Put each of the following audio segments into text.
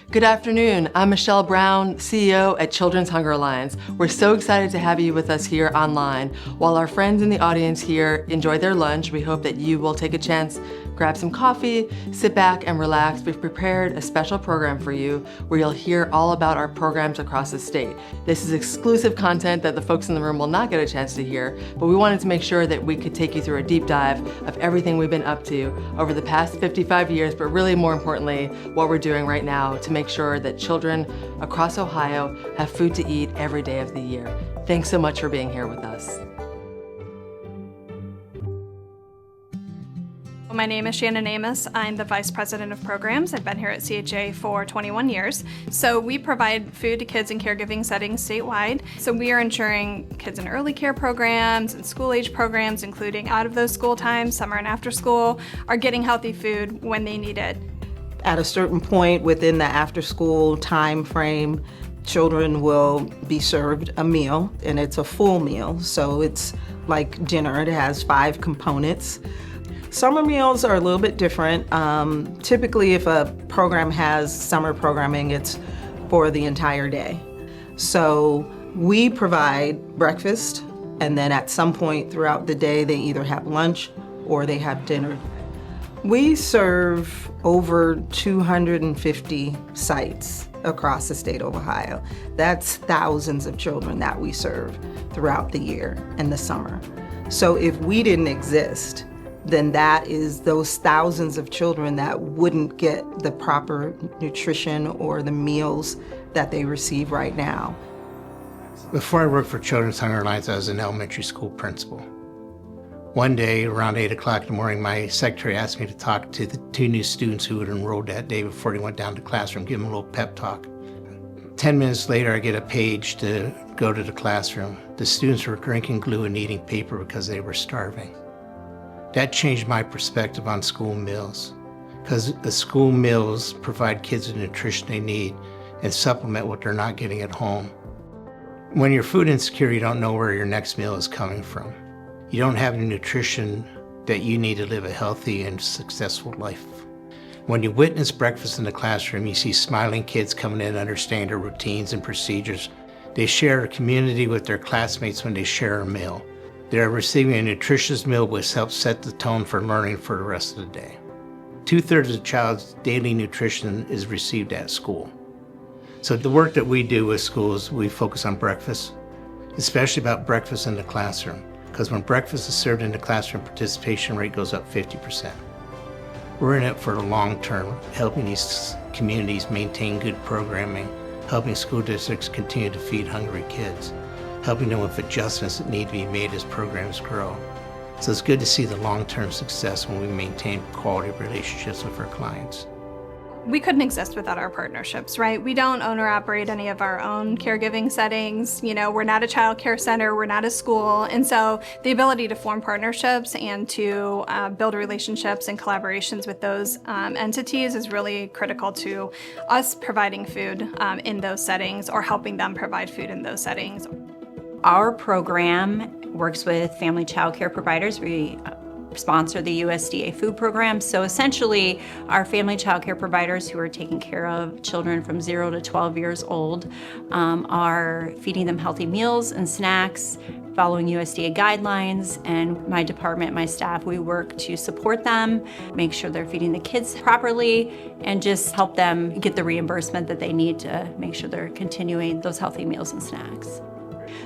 Good afternoon, I'm Michelle Brown, CEO at Children's Hunger Alliance. We're so excited to have you with us here online. While our friends in the audience here enjoy their lunch, we hope that you will take a chance, grab some coffee, sit back and relax. We've prepared a special program for you where you'll hear all about our programs across the state. This is exclusive content that the folks in the room will not get a chance to hear, but we wanted to make sure that we could take you through a deep dive of everything we've been up to over the past 55 years, but really more importantly, what we're doing right now to make sure that children across Ohio have food to eat every day of the year. Thanks so much for being here with us. My name is Shannon Amos. I'm the Vice President of Programs. I've been here at CHA for 21 years. So we provide food to kids in caregiving settings statewide. So we are ensuring kids in early care programs and school age programs, including out of those school times, summer and after school, are getting healthy food when they need it. At a certain point within the after school time frame, children will be served a meal, and it's a full meal. So it's like dinner. It has 5 components. Summer meals are a little bit different. Typically, if a program has summer programming, it's for the entire day. So we provide breakfast, and then at some point throughout the day, they either have lunch or they have dinner. We serve over 250 sites across the state of Ohio. That's thousands of children that we serve throughout the year and the summer. So if we didn't exist, then that is those thousands of children that wouldn't get the proper nutrition or the meals that they receive right now. Before I worked for Children's Hunger Alliance, I was an elementary school principal. One day, around 8 o'clock in the morning, my secretary asked me to talk to the 2 new students who had enrolled that day before they went down to the classroom, give them a little pep talk. 10 minutes later, I get a page to go to the classroom. The students were drinking glue and eating paper because they were starving. That changed my perspective on school meals, because the school meals provide kids the nutrition they need and supplement what they're not getting at home. When you're food insecure, you don't know where your next meal is coming from. You don't have the nutrition that you need to live a healthy and successful life. When you witness breakfast in the classroom, you see smiling kids coming in, understand their routines and procedures. They share a community with their classmates when they share a meal. They're receiving a nutritious meal which helps set the tone for learning for the rest of the day. 2/3 of the child's daily nutrition is received at school. So the work that we do with schools, we focus on breakfast, especially about breakfast in the classroom, because when breakfast is served in the classroom, participation rate goes up 50%. We're in it for the long term, helping these communities maintain good programming, helping school districts continue to feed hungry kids, helping them with adjustments that need to be made as programs grow. So it's good to see the long-term success when we maintain quality relationships with our clients. We couldn't exist without our partnerships, right? We don't own or operate any of our own caregiving settings. You know, we're not a child care center, we're not a school. And so the ability to form partnerships and to build relationships and collaborations with those entities is really critical to us providing food in those settings or helping them provide food in those settings. Our program works with family child care providers. We sponsor the USDA food program. So essentially, our family child care providers who are taking care of children from 0 to 12 years old are feeding them healthy meals and snacks, following USDA guidelines. And my department, my staff, we work to support them, make sure they're feeding the kids properly, and just help them get the reimbursement that they need to make sure they're continuing those healthy meals and snacks.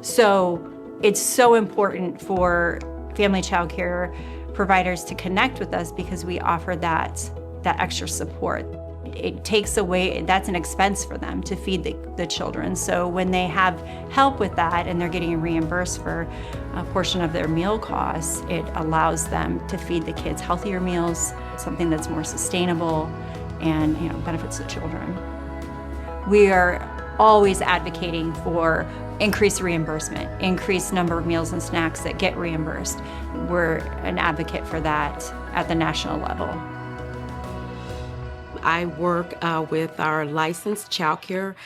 So it's so important for family child care providers to connect with us because we offer that extra support. It takes away, that's an expense for them to feed the children. So when they have help with that and they're getting reimbursed for a portion of their meal costs, it allows them to feed the kids healthier meals, something that's more sustainable and benefits the children. We are always advocating for increased reimbursement, increased number of meals and snacks that get reimbursed. We're an advocate for that at the national level. I work with our licensed child care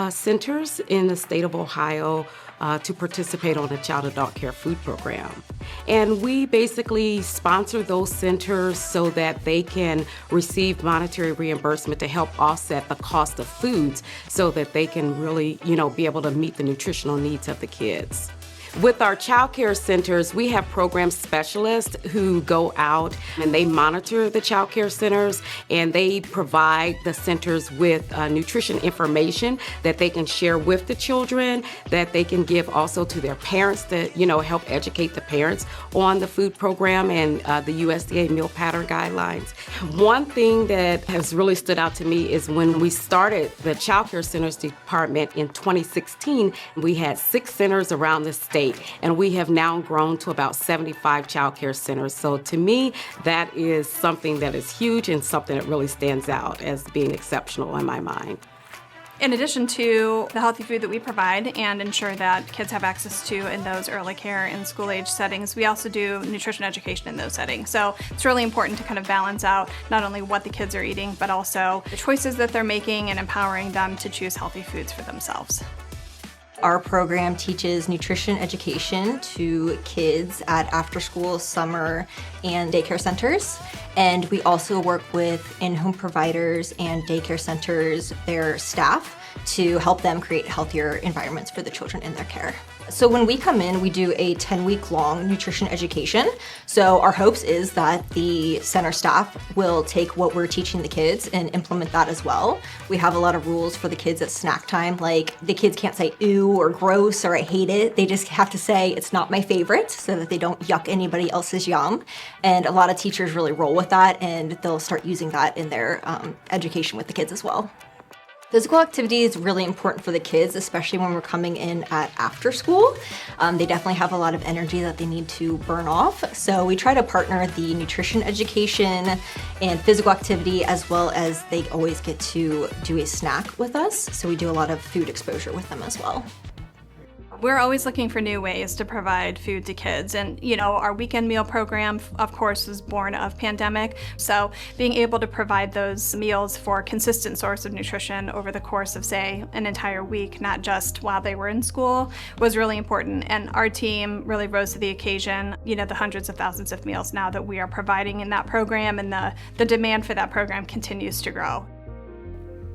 centers in the state of Ohio to participate on the Child Adult Care Food Program. And we basically sponsor those centers so that they can receive monetary reimbursement to help offset the cost of foods so that they can really, be able to meet the nutritional needs of the kids. With our child care centers, we have program specialists who go out and they monitor the child care centers, and they provide the centers with nutrition information that they can share with the children, that they can give also to their parents to, help educate the parents on the food program and the USDA meal pattern guidelines. One thing that has really stood out to me is when we started the child care centers department in 2016, we had 6 centers around the state. And we have now grown to about 75 child care centers. So to me, that is something that is huge and something that really stands out as being exceptional in my mind. In addition to the healthy food that we provide and ensure that kids have access to in those early care and school age settings, we also do nutrition education in those settings. So it's really important to kind of balance out not only what the kids are eating, but also the choices that they're making and empowering them to choose healthy foods for themselves. Our program teaches nutrition education to kids at after-school, summer, and daycare centers. And we also work with in-home providers and daycare centers, their staff, to help them create healthier environments for the children in their care. So when we come in, we do a 10-week-long nutrition education. So our hopes is that the center staff will take what we're teaching the kids and implement that as well. We have a lot of rules for the kids at snack time, like the kids can't say ew or gross or I hate it. They just have to say it's not my favorite so that they don't yuck anybody else's yum. And a lot of teachers really roll with that, and they'll start using that in their education with the kids as well. Physical activity is really important for the kids, especially when we're coming in at after school. They definitely have a lot of energy that they need to burn off. So we try to partner the nutrition education and physical activity, as well as they always get to do a snack with us. So we do a lot of food exposure with them as well. We're always looking for new ways to provide food to kids. And, our weekend meal program, of course, was born of pandemic. So being able to provide those meals for a consistent source of nutrition over the course of, say, an entire week, not just while they were in school, was really important. And our team really rose to the occasion. The hundreds of thousands of meals now that we are providing in that program, and the demand for that program continues to grow.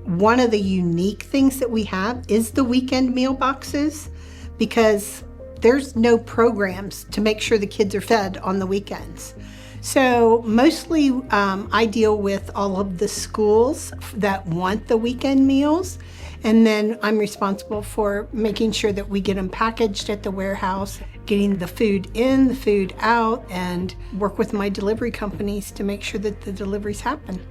One of the unique things that we have is the weekend meal boxes, because there's no programs to make sure the kids are fed on the weekends. So mostly I deal with all of the schools that want the weekend meals, and then I'm responsible for making sure that we get them packaged at the warehouse, getting the food in, the food out, and work with my delivery companies to make sure that the deliveries happen.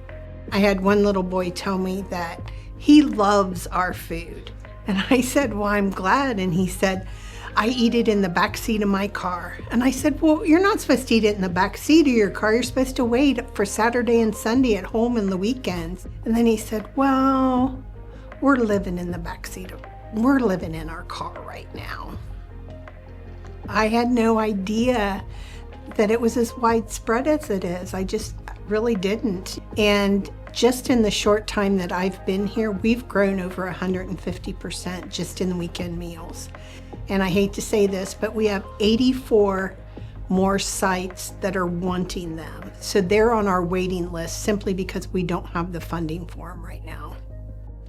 I had one little boy tell me that he loves our food. And I said, well, I'm glad. And he said, I eat it in the back seat of my car. And I said, well, you're not supposed to eat it in the back seat of your car. You're supposed to wait for Saturday and Sunday at home in the weekends. And then he said, well, we're living in the back seat. We're living in our car right now. I had no idea that it was as widespread as it is. I just really didn't. And just in the short time that I've been here, we've grown over 150% just in the weekend meals. And I hate to say this, but we have 84 more sites that are wanting them. So they're on our waiting list simply because we don't have the funding for them right now.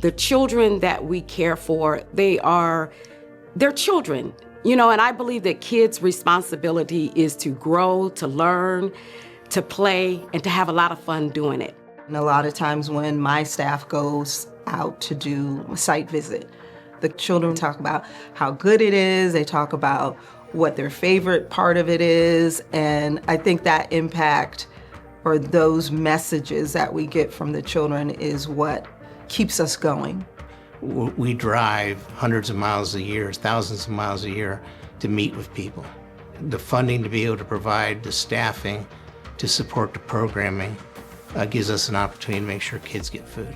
The children that we care for, they're children, and I believe that kids' responsibility is to grow, to learn, to play, and to have a lot of fun doing it. And a lot of times when my staff goes out to do a site visit, the children talk about how good it is, they talk about what their favorite part of it is, and I think that impact or those messages that we get from the children is what keeps us going. We drive hundreds of miles a year, thousands of miles a year to meet with people. The funding to be able to provide the staffing to support the programming gives us an opportunity to make sure kids get food.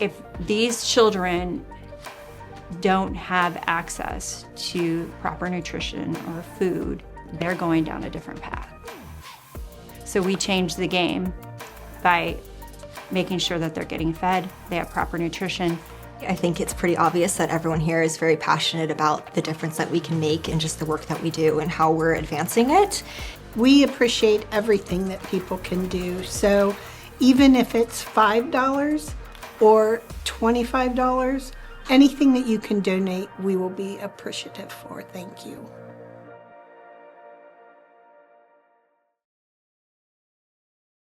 If these children don't have access to proper nutrition or food, they're going down a different path. So we change the game by making sure that they're getting fed, they have proper nutrition, I think it's pretty obvious that everyone here is very passionate about the difference that we can make and just the work that we do and how we're advancing it. We appreciate everything that people can do. So even if it's $5 or $25, anything that you can donate, we will be appreciative for. Thank you.